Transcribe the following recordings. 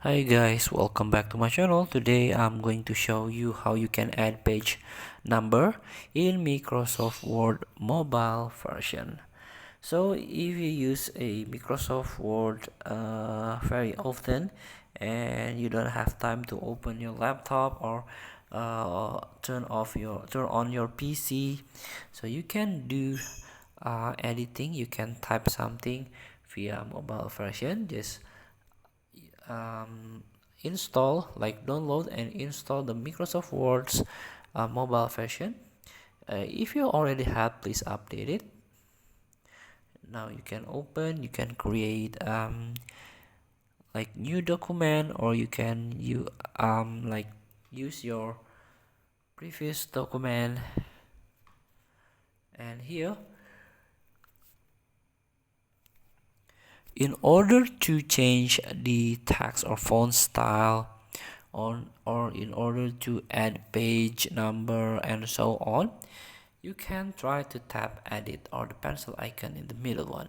Hi guys, welcome back to my channel. Today I'm going to show you how you can add page number in Microsoft Word mobile version. So if you use a Microsoft Word very often and you don't have time to open your laptop or turn on your PC, so you can do editing. You can type something via mobile version. Just um, download and install the Microsoft Word's mobile version. If you already have, please update it. Now you can open, you can create like new document, or you can use your previous document. And here, in order to change the text or font style or in order to add page number and so on, you can try to tap edit or the pencil icon in the middle one.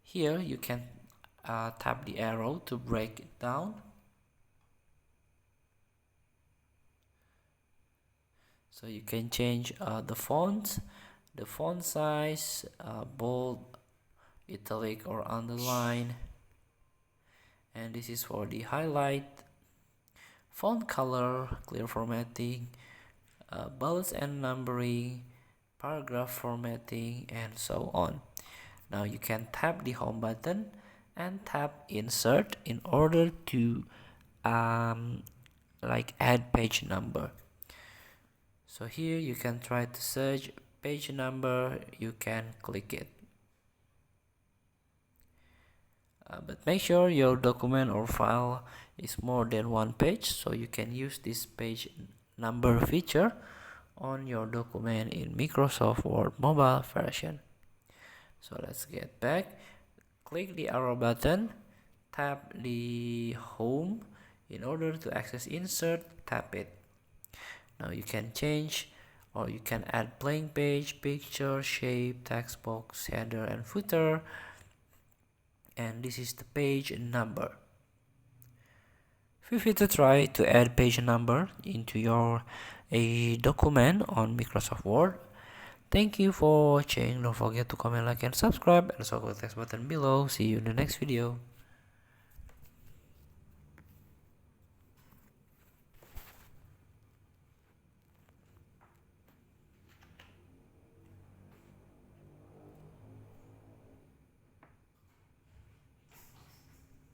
Here you can tap the arrow to break it down. So you can change the font size, bold, italic or underline, and this is for the highlight, font color, clear formatting, bullets and numbering, paragraph formatting, and so on. Now you can tap the home button and tap insert in order to add page number. So here you can try to search page number, you can click it. But make sure your document or file is more than one page, so you can use this page number feature on your document in Microsoft Word mobile version. So let's get back. Click the arrow button, tap the home. In order to access insert, tap it. Now you can change or you can add blank page, picture, shape, text box, header and footer, and this is the page number. Feel free to try to add page number into your document on Microsoft Word. Thank you for watching. Don't forget to comment, like and subscribe, and also click the text button below. See you in the next video.